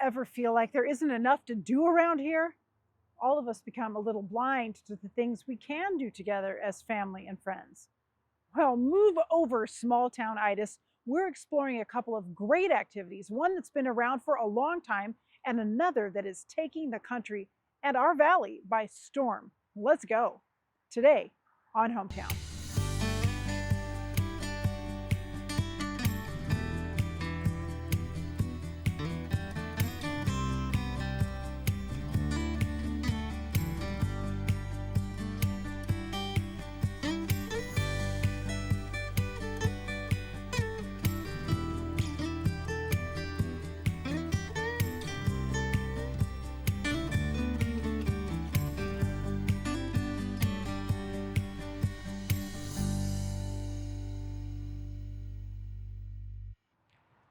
ever feel like there isn't enough to do around here? All of us become a little blind to the things we can do together as family and friends. Well, move over, small town itis. We're exploring a couple of great activities, one that's been around for a long time and another that is taking the country and our valley by storm. Let's go. Today on Hometown.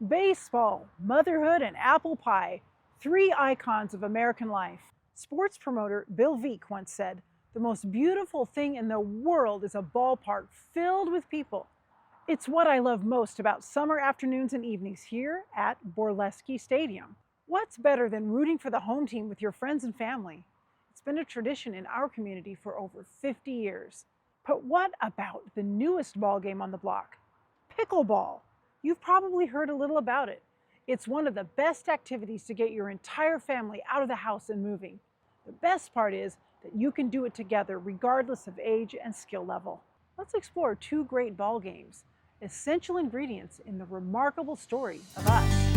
Baseball, motherhood, and apple pie, three icons of American life. Sports promoter Bill Veeck once said, "The most beautiful thing in the world is a ballpark filled with people." It's what I love most about summer afternoons and evenings here at Borleski Stadium. What's better than rooting for the home team with your friends and family? It's been a tradition in our community for over 50 years. But what about the newest ball game on the block? Pickle Ball. You've probably heard a little about it. It's one of the best activities to get your entire family out of the house and moving. The best part is that you can do it together regardless of age and skill level. Let's explore two great ball games, essential ingredients in the remarkable story of us.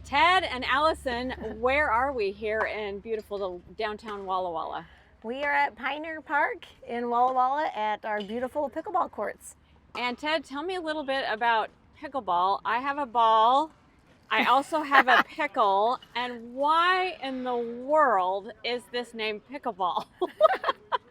Ted and Allison, where are we here in beautiful downtown Walla Walla? We are at Pioneer Park in Walla Walla at our beautiful pickleball courts. And Ted, tell me a little bit about pickleball. I have a ball. I also have a pickle. And why in the world is this named pickleball?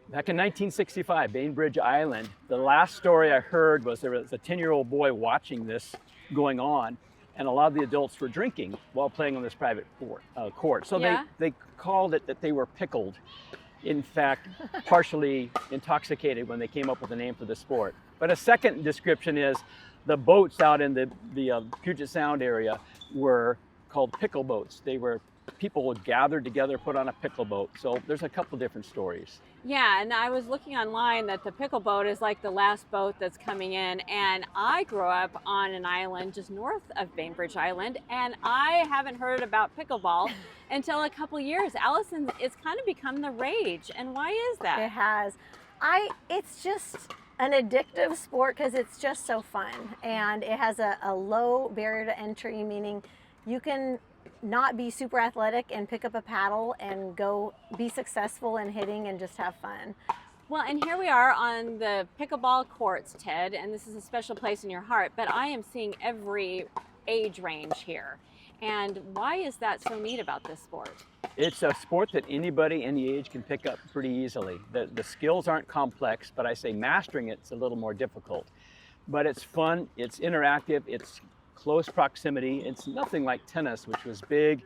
Back in 1965, Bainbridge Island, the last story I heard was there was a 10-year-old boy watching this going on, and a lot of the adults were drinking while playing on this private court. So Yeah. they called it that they were pickled. In fact, partially intoxicated when they came up with a name for the sport. But a second description is the boats out in the Puget Sound area were called pickle boats. They were people gathered together, put on a pickle boat. So there's a couple different stories. Yeah, and I was looking online that the pickle boat is like the last boat that's coming in. And I grew up on an island just north of Bainbridge Island, and I haven't heard about pickleball until a couple years. Allison, it's kind of become the rage. And why is that? It has. It's just an addictive sport because it's just so fun. And it has a low barrier to entry, meaning you can not be super athletic and pick up a paddle and go be successful in hitting and just have fun. Well, and here we are on the pickleball courts, Ted, and this is a special place in your heart, but I am seeing every age range here. And why is that so neat about this sport? It's a sport that anybody any age can pick up pretty easily. The skills aren't complex, but I say mastering it's a little more difficult. But it's fun, it's interactive, it's close proximity. It's nothing like tennis, which was big,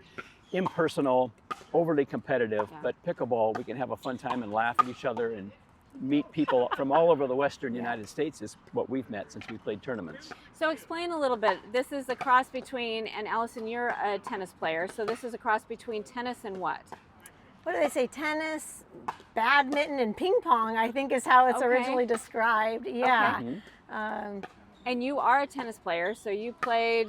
impersonal, overly competitive. Yeah. But pickleball, we can have a fun time and laugh at each other and meet people from all over the Western United States is what we've met since we played tournaments. So explain a little bit. This is a cross between, and Allison, you're a tennis player, so this is a cross between tennis and what? What do they say? Tennis, badminton, and ping pong, I think is how it's Okay. originally described. Yeah. Mhm. And you are a tennis player, so you played...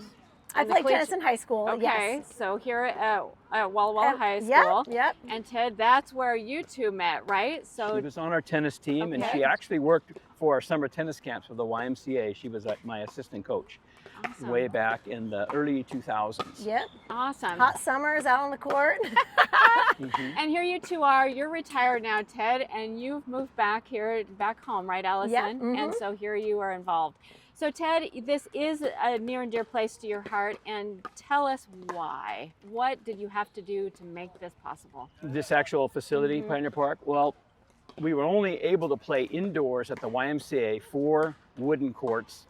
I in the played tennis collegiate- in high school. Okay, Yes. so here at Walla Walla High School. Yep. And Ted, that's where you two met, right? So She was on our tennis team, and Okay. she actually worked for our summer tennis camps with the YMCA. She was my assistant coach awesome. way back in the early 2000s. Yep. Awesome. Hot summers out on the court. Mhm. And here you two are. You're retired now, Ted, and you've moved back home, right, Allison? mhm. And so here you are involved. So Ted, this is a near and dear place to your heart, and tell us why. What did you have to do to make this possible? This actual facility, Pioneer Park, well, we were only able to play indoors at the YMCA, 4 wooden courts.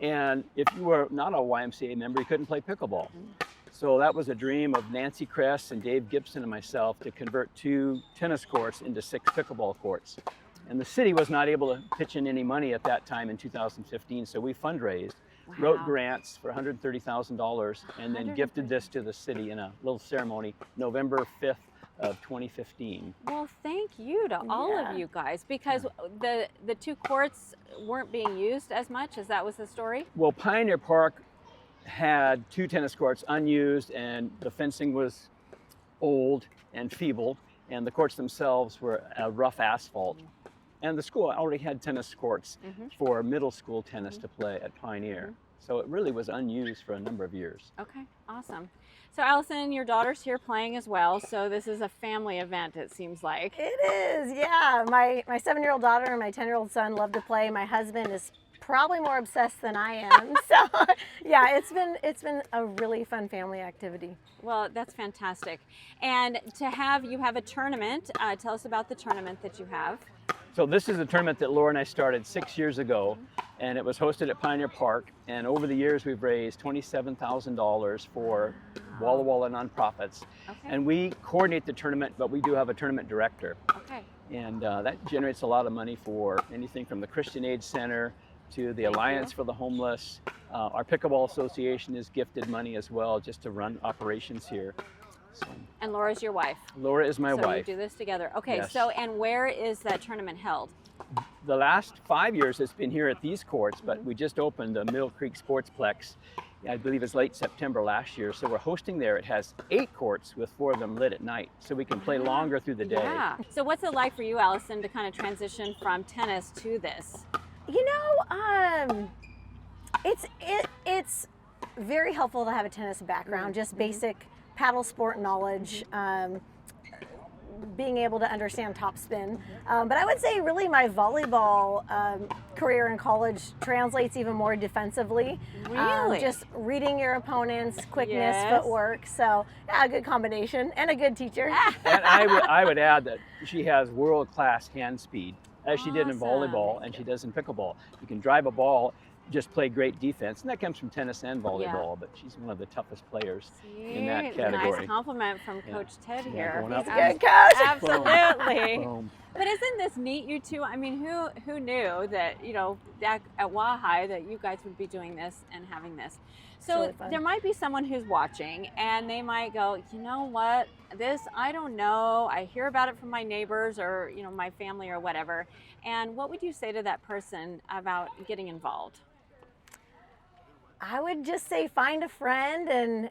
And if you were not a YMCA member, you couldn't play pickleball. So that was a dream of Nancy Kress and Dave Gibson and myself to convert 2 tennis courts into 6 pickleball courts. And the city was not able to pitch in any money at that time in 2015, so we fundraised wrote Wow. grants for $130,000, and then gifted this to the city in a little ceremony, November 5th of 2015. Well, thank you to all Yeah. of you guys, because the two courts weren't being used as much as that was the story. Well, Pioneer Park had 2 tennis courts unused, and the fencing was old and feeble, and the courts themselves were rough asphalt. And the school already had tennis courts for middle school tennis to play at Pioneer. So it really was unused for a number of years. Okay, awesome. So Allison, your daughter's here playing as well, so this is a family event, it seems like. It is, yeah. My 7-year-old daughter and my 10-year-old son love to play. My husband is probably more obsessed than I am. So yeah, it's been a really fun family activity. Well, that's fantastic. And to have, you have a tournament. Tell us about the tournament that you have. So this is a tournament that Laura and I started 6 years ago, and it was hosted at Pioneer Park. And over the years, we've raised $27,000 for Walla Walla nonprofits. Okay. And we coordinate the tournament, but we do have a tournament director. Okay. And that generates a lot of money for anything from the Christian Aid Center to the Thank Alliance you. for the Homeless. Our Pickleball Association is gifted money as well, just to run operations here. So, And Laura's your wife. Laura is my So wife. you do this together. Okay, Yes. so and where is that tournament held? The last 5 years it's been here at these courts, but we just opened the Mill Creek Sportsplex. I believe it's late September last year. So we're hosting there. It has 8 courts with 4 of them lit at night, so we can play longer through the day. Yeah. So what's it like for you, Allison, to kind of transition from tennis to this? You know, it's very helpful to have a tennis background, just basic paddle sport knowledge, being able to understand topspin. But I would say really my volleyball career in college translates even more defensively. Really? Just reading your opponents, quickness, Yes. footwork. So yeah, a good combination and a good teacher. And I would add that she has world-class hand speed, as she did in Awesome. volleyball and she does in pickleball. You can drive a ball, just play great defense, and that comes from tennis and volleyball, but she's one of the toughest players in that Sweet. category. Nice compliment from Coach Ted Yeah, here. going up. He's a good coach. Absolutely. Boom. But isn't this neat, you two? I mean, who knew that, you know, that at Wahai that you guys would be doing this and having this? So really fun. there might be someone who's watching and they might go, you know what, this, I don't know. I hear about it from my neighbors or, you know, my family or whatever. And what would you say to that person about getting involved? I would just say find a friend and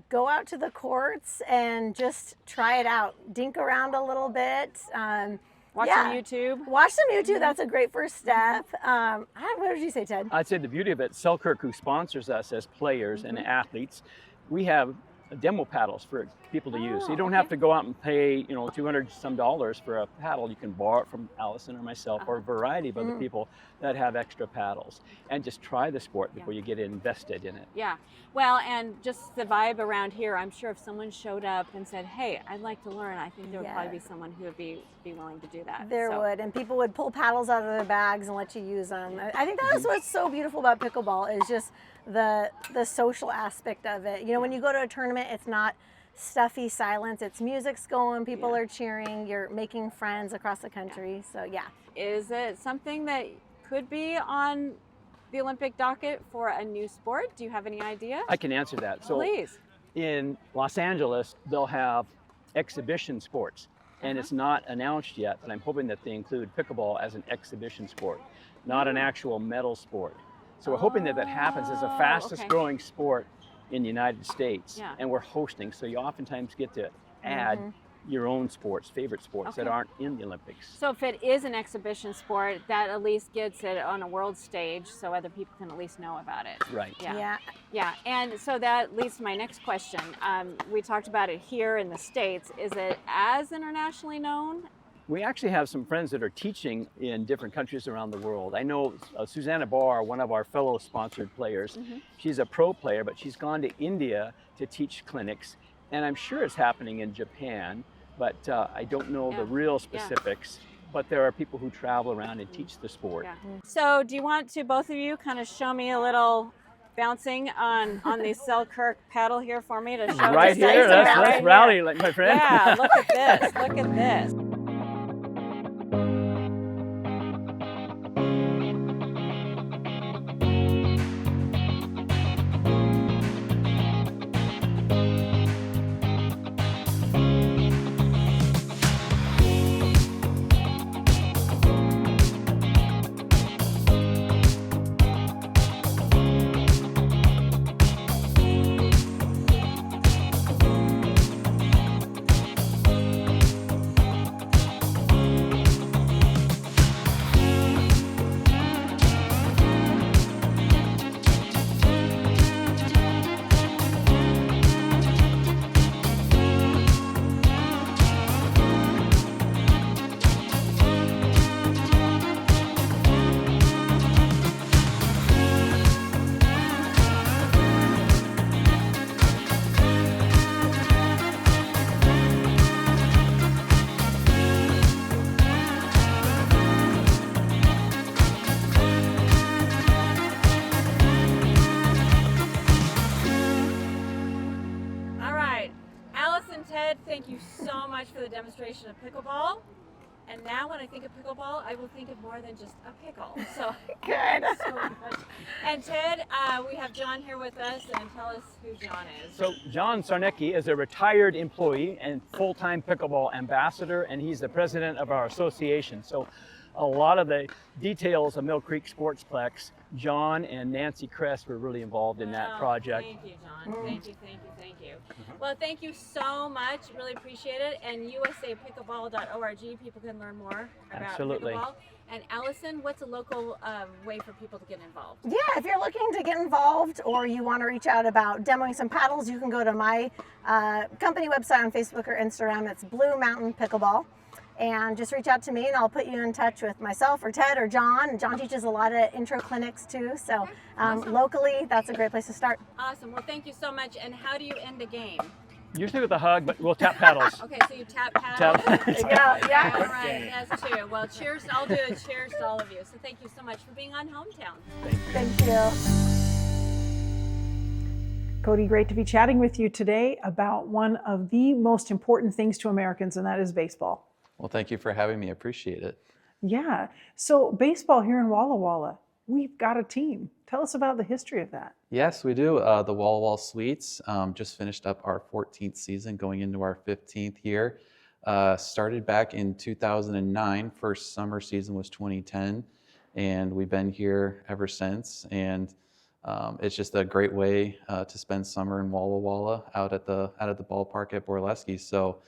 go out to the courts and just try it out. Dink around a little bit. Watch Yeah. some YouTube. Watch some YouTube. That's a great first step. What did you say, Ted? I'd say the beauty of it, Selkirk, who sponsors us as players and athletes, we have demo paddles for people to use. So you don't have to go out and pay, you know, $200 some for a paddle. You can borrow it from Allison or myself or a variety of other people that have extra paddles, and just try the sport before you get invested in it. Yeah. Well, and just the vibe around here, I'm sure if someone showed up and said, hey, I'd like to learn, I think there would probably be Yes. someone who would be willing to do that. There So, would, and people would pull paddles out of their bags and let you use them. I think that is what's so beautiful about pickleball is just the social aspect of it. You know, when you go to a tournament, it's not stuffy silence. It's music's going, people are cheering, you're making friends across the country. So yeah. Is it something that could be on the Olympic docket for a new sport? Do you have any idea? I can answer that. So Please. in Los Angeles, they'll have exhibition sports, and it's not announced yet, but I'm hoping that they include pickleball as an exhibition sport, not an actual medal sport. So we're hoping that that happens. It's the Oh, fastest okay. growing sport in the United States, Yeah. and we're hosting, so you oftentimes get to add your own sports, favorite sports that Okay. aren't in the Olympics. So if it is an exhibition sport, that at least gets it on a world stage so other people can at least know about it. Right. Yeah. Yeah, and so that leads to my next question. We talked about it here in the States. Is it as internationally known? We actually have some friends that are teaching in different countries around the world. I know Susanna Barr, one of our fellow sponsored players, she's a pro player, but she's gone to India to teach clinics. And I'm sure it's happening in Japan, but I don't know the real specifics. But there are people who travel around and teach the sport. Yeah. So do you want to, both of you, kind of show me a little bouncing on the Selkirk paddle here for me to show Right just here, like let's right rally, here. like my friend. Yeah, look at this, look at this. and Ted, thank you so much for the demonstration of pickleball. And now when I think of pickleball, I will think of more than just a pickle. So thanks so much. And Ted, we have John here with us, and tell us who John is. So John Sarnecki is a retired employee and full-time pickleball ambassador, and he's the president of our association. So a lot of the details of Mill Creek Sportsplex, John and Nancy Kress were really involved in that project. Thank you, John. Thank you, thank you, thank you. Well, thank you so much. Really appreciate it. And usapickleball.org, people can learn more about pickleball. And Allison, what's a local way for people to get involved? Yeah, if you're looking to get involved or you want to reach out about demoing some paddles, you can go to my company website on Facebook or Instagram. It's Blue Mountain Pickleball. And just reach out to me and I'll put you in touch with myself or Ted or John. And John teaches a lot of intro clinics too. So Awesome. Locally, that's a great place to start. Awesome. Well, thank you so much. And how do you end a game? Usually with a hug, but we'll tap paddles. Okay, so you tap paddles. Yeah. All right, that's true. Well, cheers. I'll do a cheers to all of you. So thank you so much for being on Hometown. Thank you. Cody, great to be chatting with you today about one of the most important things to Americans, and that is baseball. Well, thank you for having me. I appreciate it. Yeah. So baseball here in Walla Walla, we've got a team. Tell us about the history of that. Yes, we do. The Walla Walla Sweets just finished up our 14th season, going into our 15th year. Started back in 2009. First summer season was 2010, and we've been here ever since. And it's just a great way to spend summer in Walla Walla out at the ballpark at Borleski. So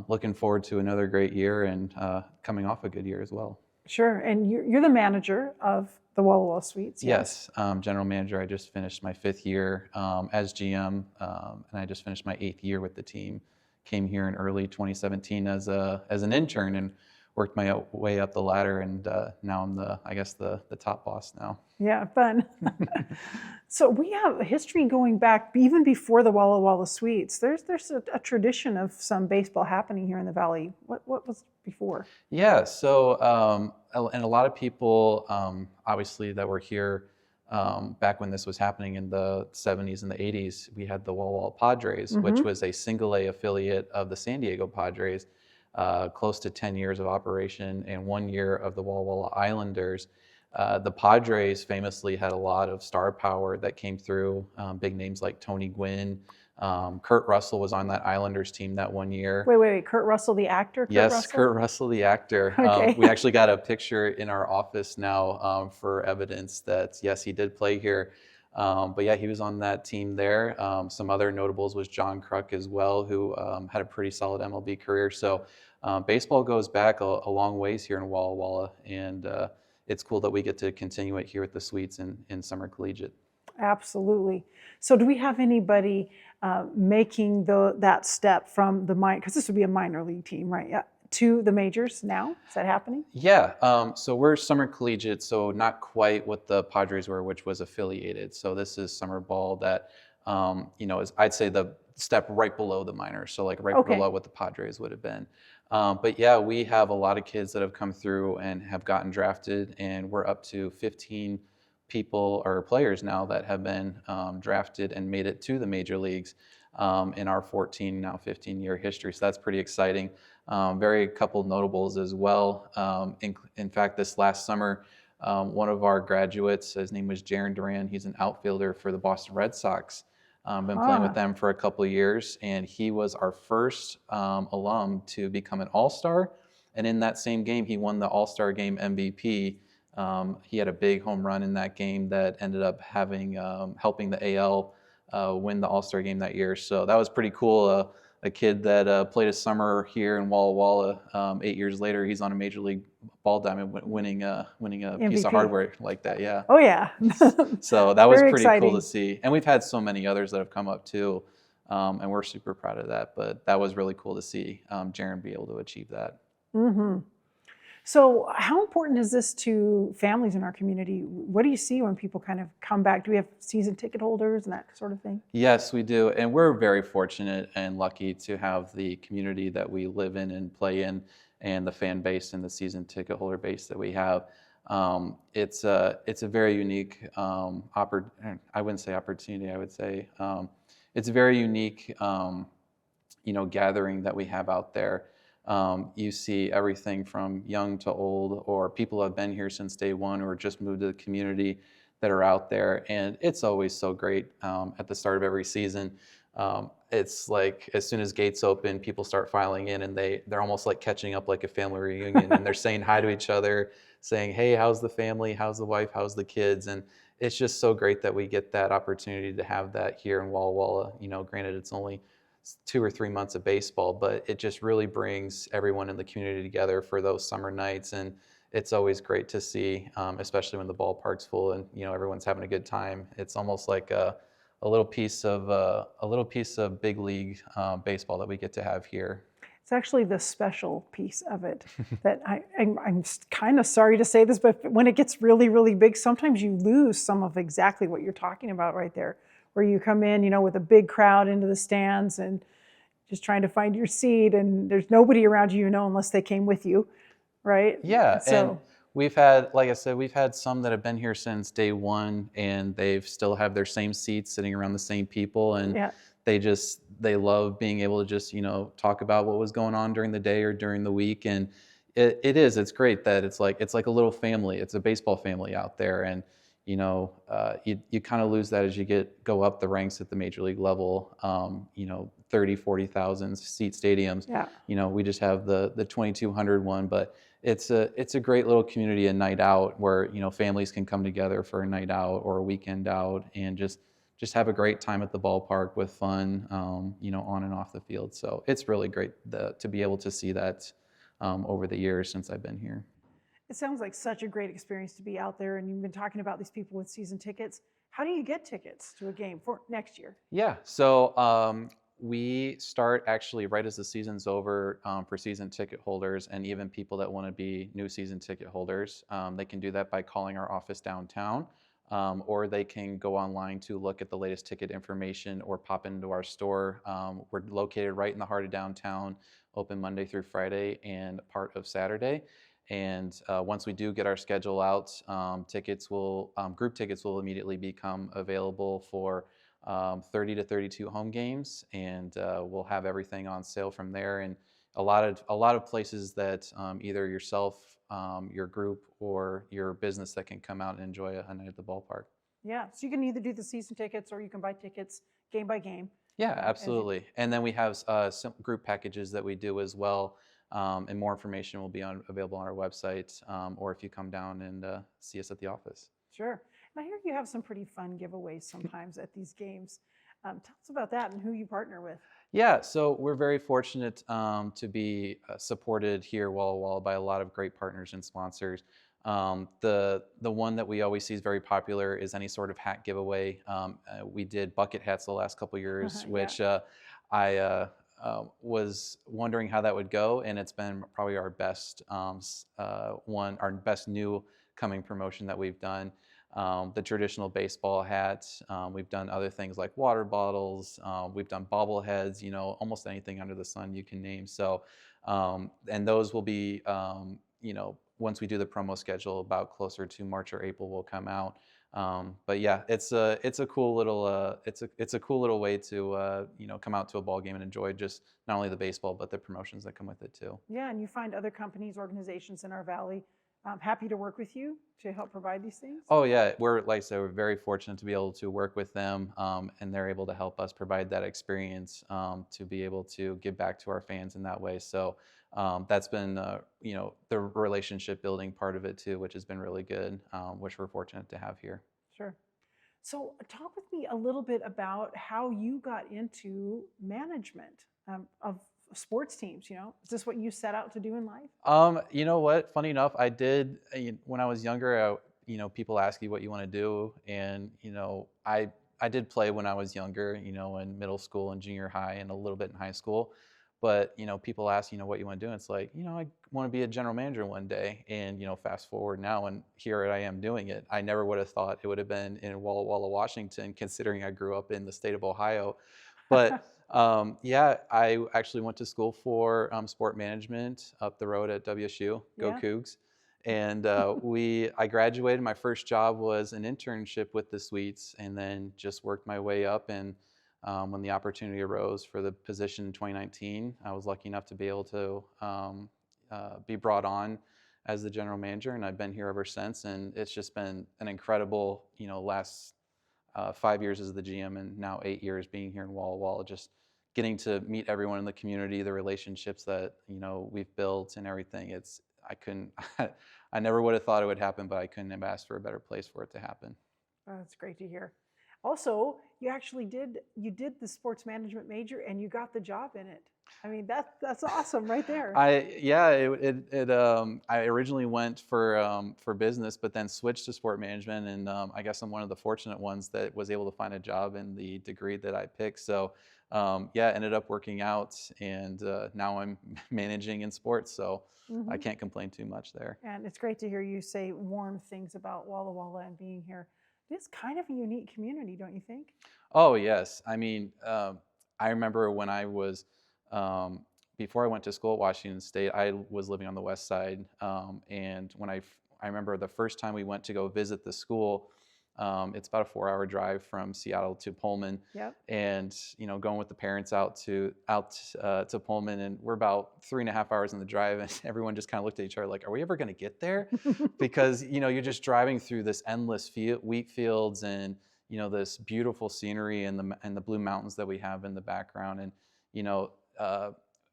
looking forward to another great year and coming off a good year as well. Sure. And you're the manager of the Walla Walla Sweets. Yes, general manager. I just finished my 5th year as GM, and I just finished my 8th year with the team. Came here in early 2017 as an intern and worked my way up the ladder, and now I'm the top boss now. Yeah, fun. So we have a history going back even before the Walla Walla Sweets. There's a tradition of some baseball happening here in the Valley. What was before? Yeah, so and a lot of people obviously that were here back when this was happening in the 70s and the 80s, we had the Walla Walla Padres, which was a single A affiliate of the San Diego Padres, close to 10 years of operation and 1 year of the Walla Walla Islanders. The Padres famously had a lot of star power that came through, big names like Tony Gwynn. Kurt Russell was on that Islanders team that 1 year. Wait, Kurt Russell, the actor? Kurt Russell, the actor. Okay. We actually got a picture in our office now for evidence that, yes, he did play here. But yeah, he was on that team there. Some other notables was John Kruk as well, who had a pretty solid MLB career. So baseball goes back a long ways here in Walla Walla, and it's cool that we get to continue it here at the Sweets in Summer Collegiate. Absolutely. So do we have anybody making that step from the minor, because this would be a minor league team, right? Yeah, to the majors now? Is that happening? Yeah, so we're Summer Collegiate, so not quite what the Padres were, which was affiliated. So this is summer ball that, is, I'd say, the step right below the minors, so like right below what the Padres would have been. But yeah, we have a lot of kids that have come through and have gotten drafted, and we're up to 15 people or players now that have been drafted and made it to the major leagues in our 15-year history. So that's pretty exciting. Very couple notables as well. In fact, this last summer, one of our graduates, his name was Jaron Duran. He's an outfielder for the Boston Red Sox. Been playing with them for a couple of years, and he was our first alum to become an All-Star. And in that same game, he won the All-Star Game MVP. He had a big home run in that game that ended up helping the AL win the All-Star Game that year. So that was pretty cool. A kid that played a summer here in Walla Walla. 8 years later, he's on a Major League ball diamond, winning a piece of hardware like that. Yeah. Oh yeah. So that was Very pretty exciting. cool to see. And we've had so many others that have come up too, and we're super proud of that. But that was really cool to see Jaron be able to achieve that. Mm-hmm. So how important is this to families in our community? What do you see when people kind of come back? Do we have season ticket holders and that sort of thing? Yes, we do. And we're very fortunate and lucky to have the community that we live in and play in, and the fan base and the season ticket holder base that we have. It's a very unique I wouldn't say opportunity. I would say it's a very unique gathering that we have out there. You see everything from young to old, or people who have been here since day one or just moved to the community that are out there. And it's always so great at the start of every season. It's like as soon as gates open, people start filing in, and they're almost like catching up like a family reunion, and they're saying hi to each other, saying, "Hey, how's the family? How's the wife? How's the kids?" And it's just so great that we get that opportunity to have that here in Walla Walla. Granted, it's only 2 or 3 months of baseball, but it just really brings everyone in the community together for those summer nights. And it's always great to see, especially when the ballpark's full and everyone's having a good time. It's almost like a little piece of big league baseball that we get to have here. It's actually the special piece of it that I'm kind of sorry to say this, but when it gets really, really big, sometimes you lose some of exactly what you're talking about right there, where you come in, with a big crowd into the stands and just trying to find your seat, and there's nobody around you, unless they came with you, right? Yeah, So, and we've had, like I said, we've had some that have been here since day one, and they've still have their same seats sitting around the same people, and yeah. they love being able to just talk about what was going on during the day or during the week. And it's great that it's like a little family. It's a baseball family out there. And you kind of lose that as you go up the ranks at the major league level. 30,000-40,000 seat stadiums. Yeah. We just have the 2,200 one, but it's a great little community, a night out where families can come together for a night out or a weekend out and just have a great time at the ballpark with fun, on and off the field. So it's really great to be able to see that over the years since I've been here. It sounds like such a great experience to be out there, and you've been talking about these people with season tickets. How do you get tickets to a game for next year? Yeah, so we start actually right as the season's over for season ticket holders, and even people that want to be new season ticket holders. They can do that by calling our office downtown. Or they can go online to look at the latest ticket information or pop into our store. We're located right in the heart of downtown, open Monday through Friday and part of Saturday. And once we do get our schedule out, group tickets will immediately become available for 30 to 32 home games, and we'll have everything on sale from there. And a lot of places that either yourself, your group, or your business that can come out and enjoy a night at the ballpark. Yeah, so you can either do the season tickets or you can buy tickets game by game. Yeah, absolutely. And then we have some group packages that we do as well. And more information will be available on our website, or if you come down and see us at the office. Sure. And I hear you have some pretty fun giveaways sometimes at these games. Tell us about that and who you partner with. Yeah, so we're very fortunate to be supported here Walla Walla by a lot of great partners and sponsors. The one that we always see is very popular is any sort of hat giveaway. We did bucket hats the last couple years, which I was wondering how that would go, and it's been probably our best our best new coming promotion that we've done. The traditional baseball hats. We've done other things like water bottles. We've done bobbleheads, almost anything under the sun you can name. So, and those will be, once we do the promo schedule, about closer to March or April will come out. But yeah, it's a cool little it's a cool little way to come out to a ball game and enjoy just not only the baseball but the promotions that come with it too. Yeah, and you find other companies, organizations in our valley happy to work with you to help provide these things? Oh yeah, like I said, we're very fortunate to be able to work with them, and they're able to help us provide that experience to be able to give back to our fans in that way. So that's been the relationship building part of it too, which has been really good, which we're fortunate to have here. Sure. So talk with me a little bit about how you got into management of sports teams. Is this what you set out to do in life? You know what? Funny enough, I did when I was younger. People ask you what you want to do, and I did play when I was younger. In middle school and junior high, and a little bit in high school. But people ask what you want to do, and it's like I want to be a general manager one day. And fast forward now, and here I am doing it. I never would have thought it would have been in Walla Walla, Washington, considering I grew up in the state of Ohio. But yeah, I actually went to school for sport management up the road at WSU. Go Cougs! And I graduated. My first job was an internship with the Sweets, and then just worked my way up and when the opportunity arose for the position in 2019, I was lucky enough to be able to be brought on as the general manager, and I've been here ever since. And it's just been an incredible, last 5 years as the GM, and now 8 years being here in Walla Walla. Just getting to meet everyone in the community, the relationships that we've built, and everything. I never would have thought it would happen, but I couldn't have asked for a better place for it to happen. Oh, that's great to hear. Also, you did the sports management major and you got the job in it. I mean, that's awesome right there. I originally went for business, but then switched to sport management, and I guess I'm one of the fortunate ones that was able to find a job in the degree that I picked. So ended up working out, and now I'm managing in sports, so I can't complain too much there. And it's great to hear you say warm things about Walla Walla and being here. It's kind of a unique community, don't you think? Oh, yes. I mean, I remember when I was, before I went to school at Washington State, I was living on the west side. And when I remember the first time we went to go visit the school, it's about a 4-hour drive from Seattle to Pullman. Yep. And, going with the parents out to Pullman, and we're about 3.5 hours in the drive, and everyone just kind of looked at each other like, are we ever going to get there? Because, you're just driving through this endless wheat fields, and, this beautiful scenery and the blue mountains that we have in the background. And,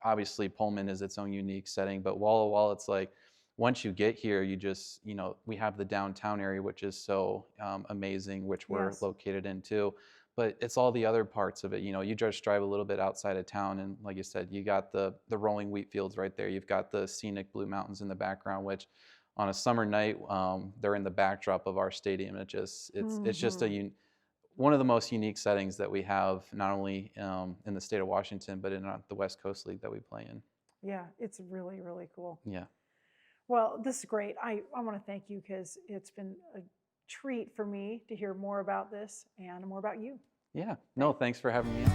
obviously Pullman is its own unique setting, but Walla Walla, it's like, once you get here, you just, we have the downtown area, which is so amazing, which we're located in too. But it's all the other parts of it. You just drive a little bit outside of town, and like you said, you got the rolling wheat fields right there. You've got the scenic blue mountains in the background, which on a summer night, they're in the backdrop of our stadium. It's just one of the most unique settings that we have, not only in the state of Washington, but in the West Coast League that we play in. Yeah, it's really, really cool. Yeah. Well, this is great. I want to thank you because it's been a treat for me to hear more about this and more about you. Yeah. No, thanks for having me on.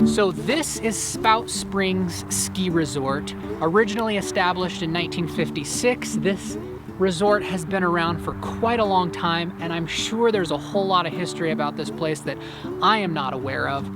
So this is Spout Springs Ski Resort. Originally established in 1956, this resort has been around for quite a long time, and I'm sure there's a whole lot of history about this place that I am not aware of.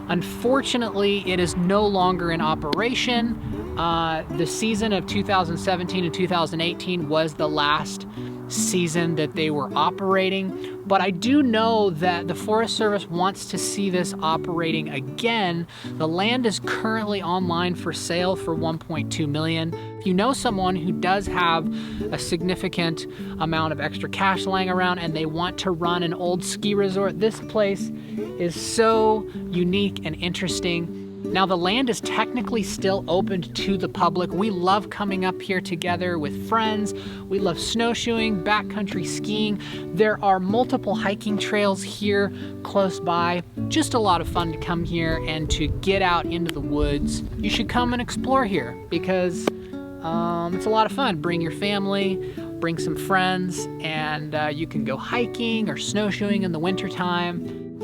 Unfortunately, it is no longer in operation. The season of 2017 and 2018 was the last season that they were operating, but I do know that the Forest Service wants to see this operating again. The land is currently online for sale for $1.2 million. If you know someone who does have a significant amount of extra cash laying around and they want to run an old ski resort, this place is so unique and interesting. Now the land is technically still opened to the public. We love coming up here together with friends. We love snowshoeing, backcountry skiing. There are multiple hiking trails here close by. Just a lot of fun to come here and to get out into the woods. You should come and explore here because it's a lot of fun. Bring your family, bring some friends, and you can go hiking or snowshoeing in the wintertime.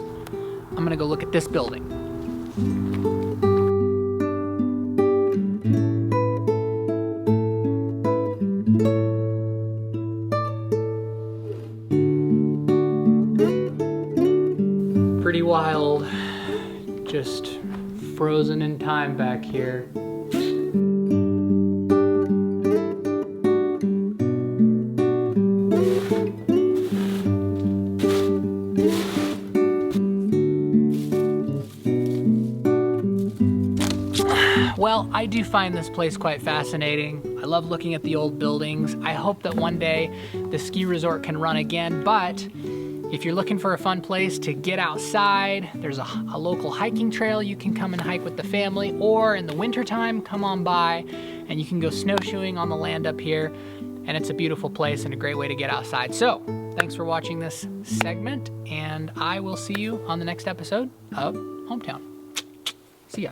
I'm gonna go look at this building. Pretty wild, just frozen in time back here. Well, I do find this place quite fascinating. I love looking at the old buildings. I hope that one day the ski resort can run again, but if you're looking for a fun place to get outside, there's a local hiking trail you can come and hike with the family, or in the wintertime, come on by and you can go snowshoeing on the land up here, and it's a beautiful place and a great way to get outside. So, thanks for watching this segment, and I will see you on the next episode of Hometown. See ya.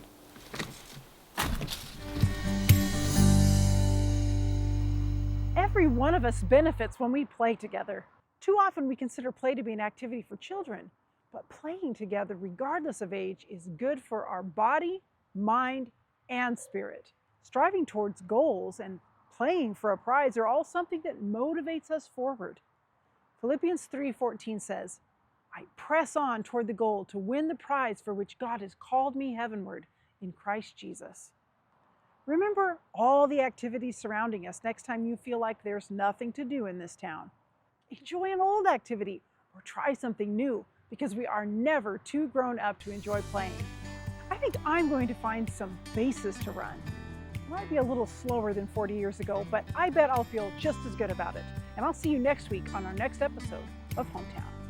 Every one of us benefits when we play together. Too often we consider play to be an activity for children, but playing together, regardless of age, is good for our body, mind, and spirit. Striving towards goals and playing for a prize are all something that motivates us forward. Philippians 3:14 says, I press on toward the goal to win the prize for which God has called me heavenward in Christ Jesus. Remember all the activities surrounding us next time you feel like there's nothing to do in this town. Enjoy an old activity or try something new, because we are never too grown up to enjoy playing. I think I'm going to find some bases to run. It might be a little slower than 40 years ago, but I bet I'll feel just as good about it. And I'll see you next week on our next episode of Hometown.